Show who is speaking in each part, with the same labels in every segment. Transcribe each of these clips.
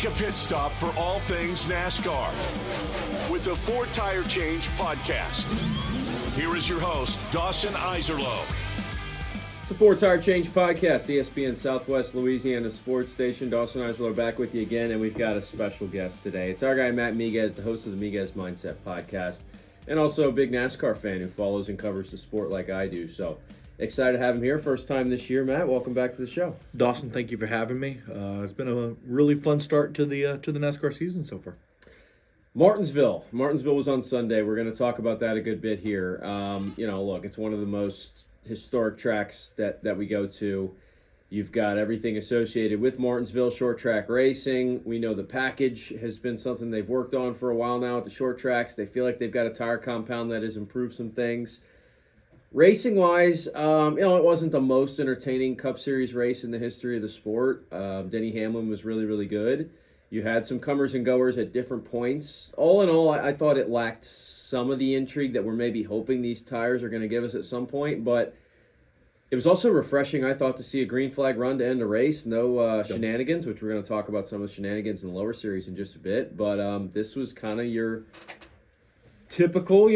Speaker 1: Take a pit stop for all things NASCAR with the Ford Tire Change podcast. Here is your host, Dawson Iserlo.
Speaker 2: It's the Ford Tire Change podcast, ESPN Southwest Louisiana sports station. Dawson Iserlo back with you again, and we've got a special guest today. It's our guy, Matt Miguez, the host of the Miguez Mindset podcast, and also a big NASCAR fan who follows and covers the sport like I do. So excited to have him here. First time this year, Matt. Welcome back to the show.
Speaker 3: Dawson, thank you for having me. It's been a really fun start to the NASCAR season so far.
Speaker 2: Martinsville was on Sunday. We're going to talk about that a good bit here. Look, it's one of the most historic tracks that we go to. You've got everything associated with Martinsville, short track racing. We know the package has been something they've worked on for a while now at the short tracks. They feel like they've got a tire compound that has improved some things. Racing-wise, it wasn't the most entertaining Cup Series race in the history of the sport. Denny Hamlin was really, really good. You had some comers and goers at different points. All in all, I thought it lacked some of the intrigue that we're maybe hoping these tires are going to give us at some point. But it was also refreshing, I thought, to see a green flag run to end a race. No shenanigans, which we're going to talk about some of the shenanigans in the lower series in just a bit. But this was kind of your typical,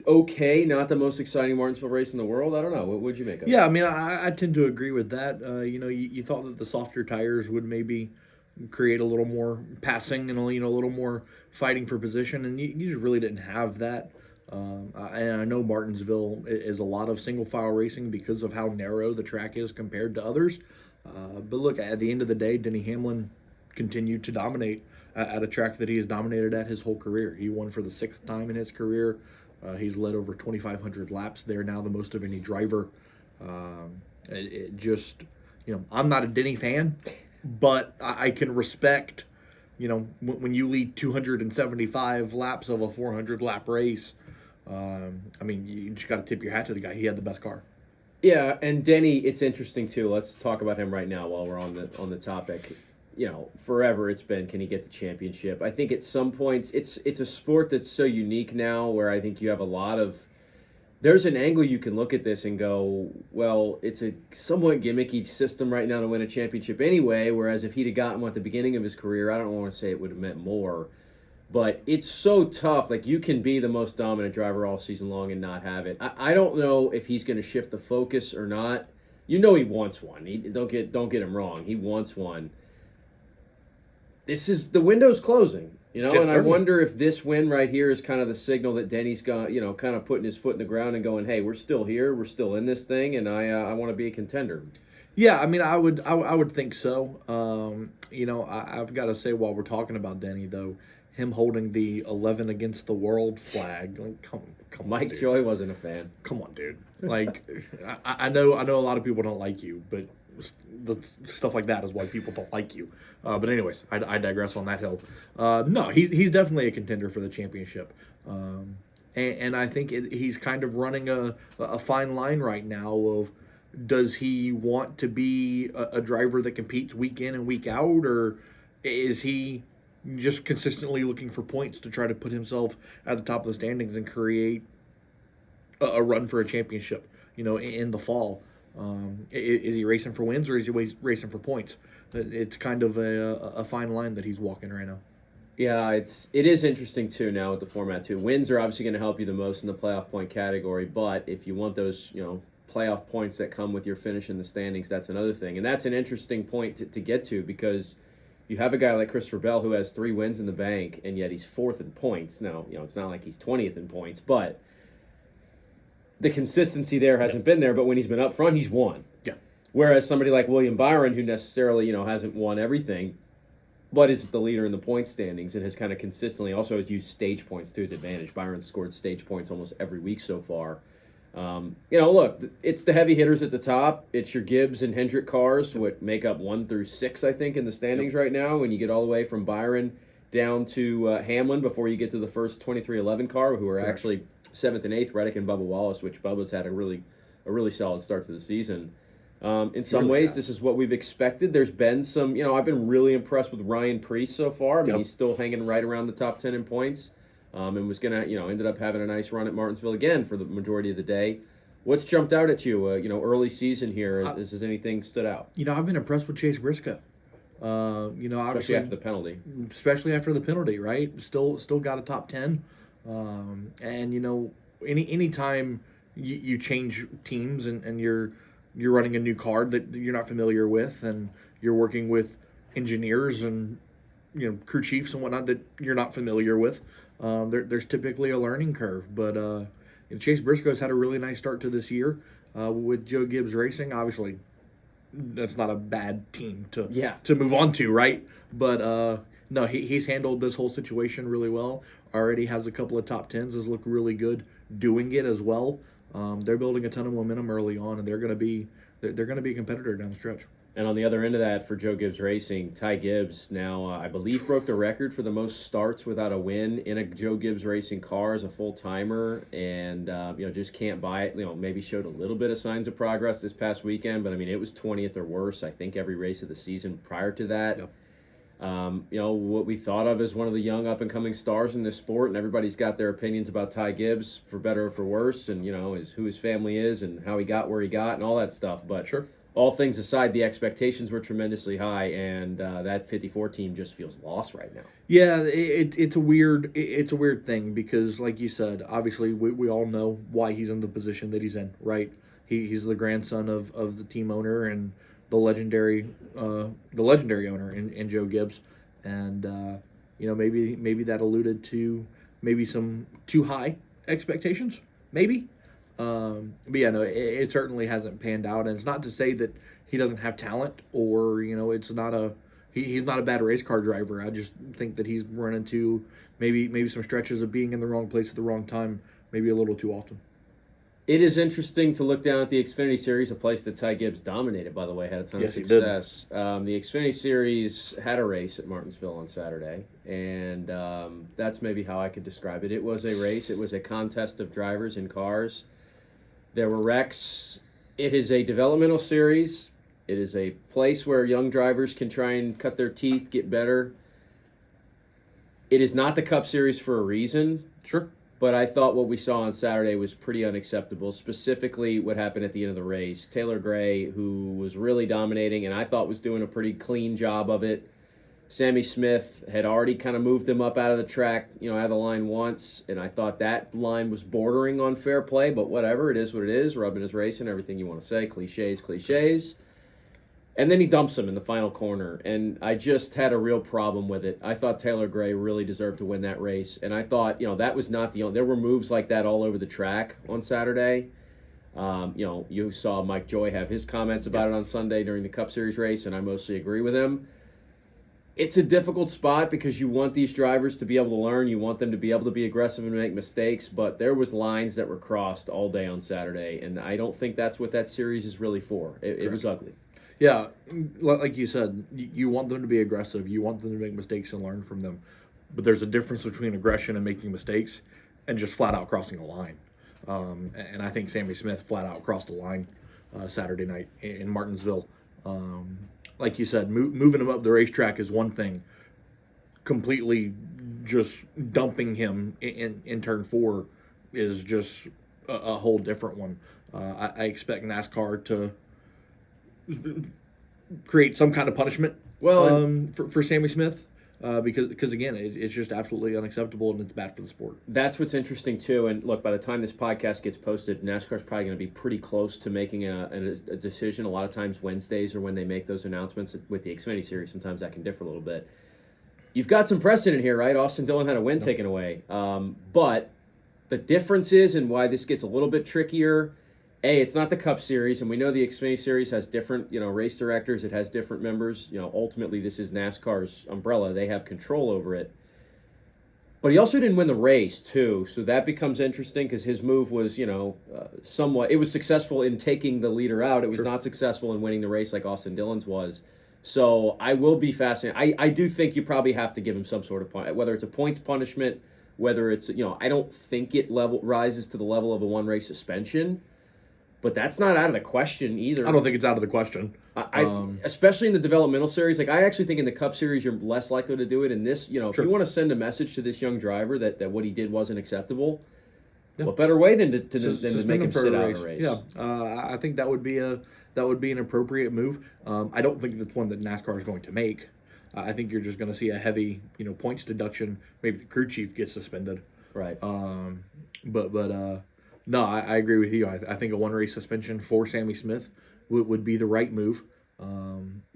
Speaker 2: okay, not the most exciting Martinsville race in the world. I don't know. What would you make of it?
Speaker 3: Yeah, I mean, I tend to agree with that. You thought that the softer tires would maybe create a little more passing and a little more fighting for position, and you just really didn't have that. And I know Martinsville is a lot of single file racing because of how narrow the track is compared to others. But look, at the end of the day, Denny Hamlin continued to dominate at a track that he has dominated at his whole career. He won for the 6th time in his career. He's led over 2,500 laps there now, the most of any driver. I'm not a Denny fan, but I can respect, when you lead 275 laps of a 400-lap race. You just got to tip your hat to the guy. He had the best car.
Speaker 2: Yeah, and Denny, it's interesting too. Let's talk about him right now while we're on the topic. Forever it's been, can he get the championship? I think at some points it's a sport that's so unique now where I think you have a lot of, there's an angle you can look at this and go, well, it's a somewhat gimmicky system right now to win a championship anyway, whereas if he'd have gotten one at the beginning of his career, I don't want to say it would have meant more, but it's so tough. Like, you can be the most dominant driver all season long and not have it. I don't know if he's going to shift the focus or not. He wants one. Don't get him wrong. He wants one. The window's closing, and I wonder if this win right here is kind of the signal that Denny's got, kind of putting his foot in the ground and going, hey, we're still here, we're still in this thing, and I want to be a contender.
Speaker 3: Yeah, I mean, I would think so. I've got to say, while we're talking about Denny, though, him holding the Ò11 Against the WorldÓ flag, like, come on,
Speaker 2: Mike
Speaker 3: dude.
Speaker 2: Joy wasn't a fan.
Speaker 3: Come on, dude. Like, I know a lot of people don't like you, but the stuff like that is why people don't like you. But anyways, I digress on that hill. No, he's definitely a contender for the championship. And I think he's kind of running a fine line right now of, does he want to be a driver that competes week in and week out, or is he just consistently looking for points to try to put himself at the top of the standings and create a run for a championship, in the fall? Is he racing for wins, or is he racing for points? It's kind of a fine line that he's walking right now.
Speaker 2: Yeah, it is interesting too now with the format too. Wins are obviously going to help you the most in the playoff point category, but if you want those, playoff points that come with your finish in the standings, that's another thing. And that's an interesting point to get to, because you have a guy like Christopher Bell who has 3 wins in the bank, and yet he's 4th in points. Now, it's not like he's 20th in points, but the consistency there hasn't been there. But when he's been up front, he's won.
Speaker 3: Yeah.
Speaker 2: Whereas somebody like William Byron, who necessarily, hasn't won everything, but is the leader in the point standings and has kind of consistently also has used stage points to his advantage. Byron's scored stage points almost every week so far. Look, it's the heavy hitters at the top. It's your Gibbs and Hendrick cars, what make up 1 through 6, I think, in the standings right now. When you get all the way from Byron down to Hamlin before you get to the first 2311 car, who are actually 7th and 8th, Reddick and Bubba Wallace, which Bubba's had a really solid start to the season. In some ways, this is what we've expected. There's been some, I've been really impressed with Ryan Preece so far. I mean, he's still hanging right around the top 10 in points. And was going to, ended up having a nice run at Martinsville again for the majority of the day. What's jumped out at you, early season here? Has anything stood out?
Speaker 3: I've been impressed with Chase Briscoe.
Speaker 2: Especially after the penalty.
Speaker 3: Especially after the penalty, right? Still got a top 10. And any time you change teams and you're running a new card that you're not familiar with, and you're working with engineers and crew chiefs and whatnot that you're not familiar with, there's typically a learning curve. But Chase Briscoe's had a really nice start to this year with Joe Gibbs Racing. Obviously, that's not a bad team to move on to, right? But no, he's handled this whole situation really well. Already has a couple of top 10s. Has looked really good doing it as well. They're building a ton of momentum early on, and they're going to be a competitor down the stretch.
Speaker 2: And on the other end of that, for Joe Gibbs Racing, Ty Gibbs now, I believe, broke the record for the most starts without a win in a Joe Gibbs Racing car as a full-timer, and just can't buy it. Maybe showed a little bit of signs of progress this past weekend, but it was 20th or worse, I think, every race of the season prior to that.
Speaker 3: Yep.
Speaker 2: What we thought of as one of the young up-and-coming stars in this sport, and everybody's got their opinions about Ty Gibbs, for better or for worse, and who his family is and how he got where he got and all that stuff. But
Speaker 3: sure.
Speaker 2: All things aside, the expectations were tremendously high, and that 54 team just feels lost right now.
Speaker 3: Yeah, it's a weird thing because, like you said, obviously we all know why he's in the position that he's in, right? He's the grandson of the team owner and the legendary owner in Joe Gibbs, and maybe that alluded to maybe some too high expectations, maybe. But yeah, no, it certainly hasn't panned out, and it's not to say that he doesn't have talent or it's not he's not a bad race car driver. I just think that he's run into maybe some stretches of being in the wrong place at the wrong time, maybe a little too often.
Speaker 2: It is interesting to look down at the Xfinity Series, a place that Ty Gibbs dominated, by the way, had a ton of success. The Xfinity Series had a race at Martinsville on Saturday, and that's maybe how I could describe it. It was a race. It was a contest of drivers and cars. There were wrecks. It is a developmental series. It is a place where young drivers can try and cut their teeth, get better. It is not the Cup Series for a reason.
Speaker 3: Sure.
Speaker 2: But I thought what we saw on Saturday was pretty unacceptable, specifically what happened at the end of the race. Taylor Gray, who was really dominating and I thought was doing a pretty clean job of it. Sammy Smith had already kind of moved him up out of the track, out of the line once, and I thought that line was bordering on fair play, but whatever, it is what it is. Rubbing his racing, everything you want to say, cliches. And then he dumps him in the final corner, and I just had a real problem with it. I thought Taylor Gray really deserved to win that race, and I thought, that was not the only... There were moves like that all over the track on Saturday. You saw Mike Joy have his comments about it on Sunday during the Cup Series race, and I mostly agree with him. It's a difficult spot because you want these drivers to be able to learn. You want them to be able to be aggressive and make mistakes, but there was lines that were crossed all day on Saturday, and I don't think that's what that series is really for. It was ugly.
Speaker 3: Yeah, like you said, you want them to be aggressive. You want them to make mistakes and learn from them. But there's a difference between aggression and making mistakes and just flat out crossing a line. And I think Sammy Smith flat out crossed the line Saturday night in Martinsville. Like you said, moving him up the racetrack is one thing. Completely just dumping him in turn 4 is just a whole different one. I expect NASCAR to create some kind of punishment for Sammy Smith because again, it's just absolutely unacceptable and it's bad for the sport.
Speaker 2: That's what's interesting too. And look, by the time this podcast gets posted, NASCAR's probably going to be pretty close to making a decision. A lot of times Wednesdays are when they make those announcements. With the Xfinity Series, sometimes that can differ a little bit. You've got some precedent here, right? Austin Dillon had a win taken away. But the difference is, and why this gets a little bit trickier, it's not the Cup Series, and we know the Xfinity Series has different, race directors. It has different members. Ultimately, this is NASCAR's umbrella. They have control over it. But he also didn't win the race, too, so that becomes interesting because his move was, somewhat... It was successful in taking the leader out. It was not successful in winning the race like Austin Dillon's was. So I will be fascinated. I do think you probably have to give him some sort of... Whether it's a points punishment, whether it's... I don't think it rises to the level of a one-race suspension. But that's not out of the question either.
Speaker 3: I don't think it's out of the question.
Speaker 2: Especially in the developmental series. Like, I actually think in the Cup Series, you're less likely to do it. In this, if you want to send a message to this young driver that what he did wasn't acceptable, what better way than to make him sit out a race?
Speaker 3: Yeah, I think that would be a that would be an appropriate move. I don't think that's one that NASCAR is going to make. I think you're just going to see a heavy, points deduction. Maybe the crew chief gets suspended.
Speaker 2: Right.
Speaker 3: No, I agree with you. I think a one-race suspension for Sammy Smith would be the right move.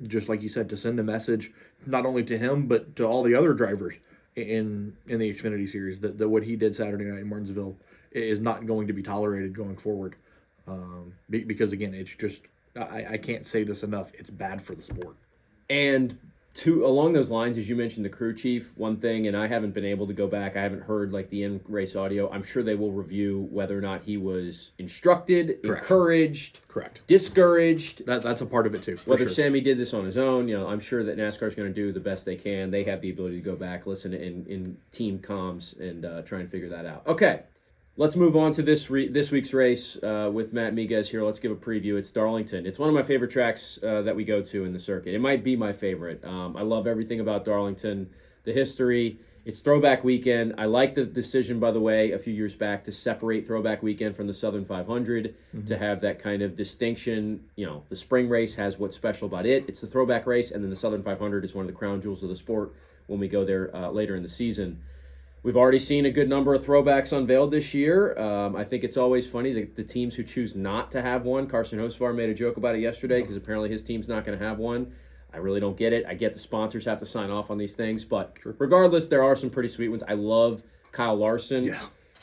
Speaker 3: Just like you said, to send a message not only to him but to all the other drivers in the Xfinity Series that what he did Saturday night in Martinsville is not going to be tolerated going forward. Because again, it's just I can't say this enough. It's bad for the sport.
Speaker 2: And along those lines, as you mentioned, the crew chief, one thing, and I haven't been able to go back. I haven't heard the in-race audio. I'm sure they will review whether or not he was instructed,
Speaker 3: Correct.
Speaker 2: Encouraged,
Speaker 3: Correct.
Speaker 2: Discouraged.
Speaker 3: That's a part of it too.
Speaker 2: Whether
Speaker 3: sure.
Speaker 2: Sammy did this on his own, I'm sure that NASCAR is going to do the best they can. They have the ability to go back, listen in team comms, and try and figure that out. Okay. Let's move on to this week's race with Matt Miguez here. Let's give a preview. It's Darlington. It's one of my favorite tracks that we go to in the circuit. It might be my favorite. I love everything about Darlington, the history. It's Throwback Weekend. I like the decision, by the way, a few years back to separate Throwback Weekend from the Southern 500 to have that kind of distinction. The spring race has what's special about it. It's the Throwback race, and then the Southern 500 is one of the crown jewels of the sport when we go there later in the season. We've already seen a good number of throwbacks unveiled this year. I think it's always funny that the teams who choose not to have one, Carson Hocevar made a joke about it yesterday because apparently his team's not going to have one. I really don't get it. I get the sponsors have to sign off on these things, but regardless, there are some pretty sweet ones. I love Kyle Larson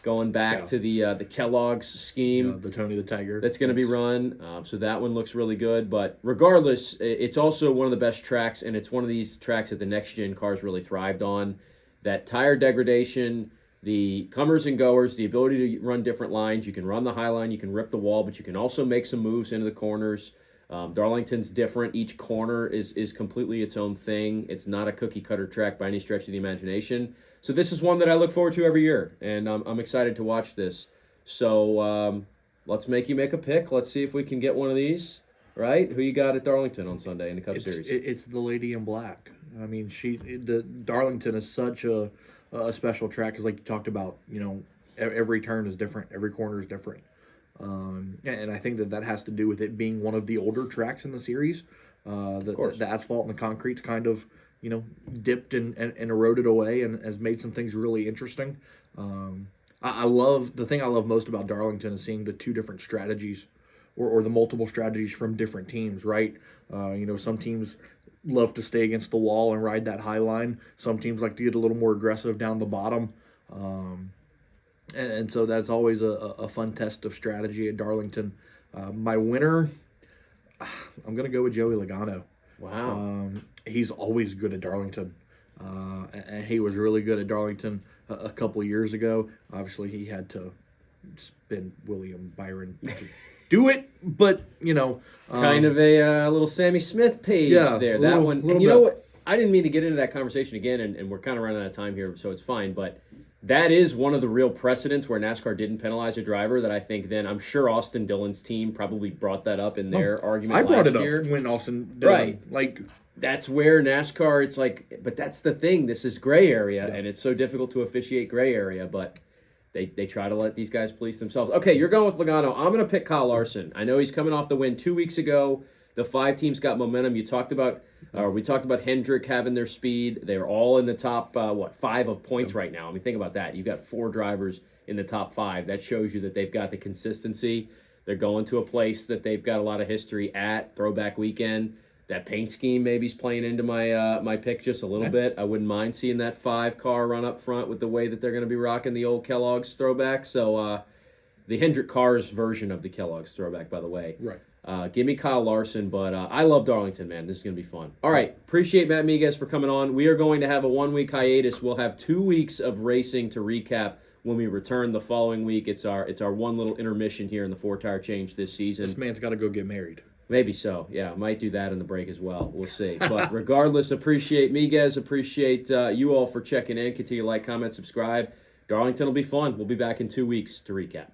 Speaker 2: going back to the Kellogg's scheme.
Speaker 3: The Tony the Tiger.
Speaker 2: That's going to be run. So that one looks really good. But regardless, it's also one of the best tracks, and it's one of these tracks that the next-gen cars really thrived on. That tire degradation, the comers and goers, the ability to run different lines. You can run the high line, you can rip the wall, but you can also make some moves into the corners. Darlington's different. Each corner is completely its own thing. It's not a cookie-cutter track by any stretch of the imagination. So this is one that I look forward to every year, and I'm excited to watch this. So let's make you make a pick. Let's see if we can get one of these, right? Who you got at Darlington on Sunday in the Cup Series?
Speaker 3: It's the Lady in Black. I mean, the Darlington is such a special track because, like you talked about, every turn is different, every corner is different, and I think that has to do with it being one of the older tracks in the series. The asphalt and the concrete's kind of dipped and eroded away and has made some things really interesting. I love the thing I love most about Darlington is seeing the two different strategies or the multiple strategies from different teams. Right, some teams love to stay against the wall and ride that high line. Some teams like to get a little more aggressive down the bottom. And so that's always a fun test of strategy at Darlington. My winner, I'm going to go with Joey Logano.
Speaker 2: Wow.
Speaker 3: He's always good at Darlington. And he was really good at Darlington a couple of years ago. Obviously, he had to spin William Byron to do it, but
Speaker 2: kind of a little Sammy Smith page there. That one, and you know what? I didn't mean to get into that conversation again, and we're kind of running out of time here, so it's fine. But that is one of the real precedents where NASCAR didn't penalize a driver. That I think then I'm sure Austin Dillon's team probably brought that up in their argument.
Speaker 3: I brought
Speaker 2: last year.
Speaker 3: Up when Austin Dillon,
Speaker 2: that's where NASCAR. It's like, but that's the thing. This is gray area, and it's so difficult to officiate gray area, but. They try to let these guys police themselves. Okay, you're going with Logano. I'm going to pick Kyle Larson. I know he's coming off the win 2 weeks ago. The 5 teams got momentum. We talked about Hendrick having their speed. They're all in the top 5 of points right now. I mean, think about that. You've got 4 drivers in the top 5. That shows you that they've got the consistency. They're going to a place that they've got a lot of history at. Throwback Weekend. That paint scheme maybe is playing into my pick just a little bit. I wouldn't mind seeing that 5-car run up front with the way that they're going to be rocking the old Kellogg's throwback. So the Hendrick Cars version of the Kellogg's throwback, by the way.
Speaker 3: Right.
Speaker 2: Give me Kyle Larson, but I love Darlington, man. This is going to be fun. All right. Appreciate Matt Miguez for coming on. We are going to have a 1-week hiatus. We'll have 2 weeks of racing to recap when we return the following week. It's our one little intermission here in the 4-Tire Change this season.
Speaker 3: This man's got to go get married.
Speaker 2: Maybe so. Yeah, might do that in the break as well. We'll see. But regardless, appreciate Miguez. Appreciate you all for checking in. Continue to like, comment, subscribe. Darlington will be fun. We'll be back in 2 weeks to recap.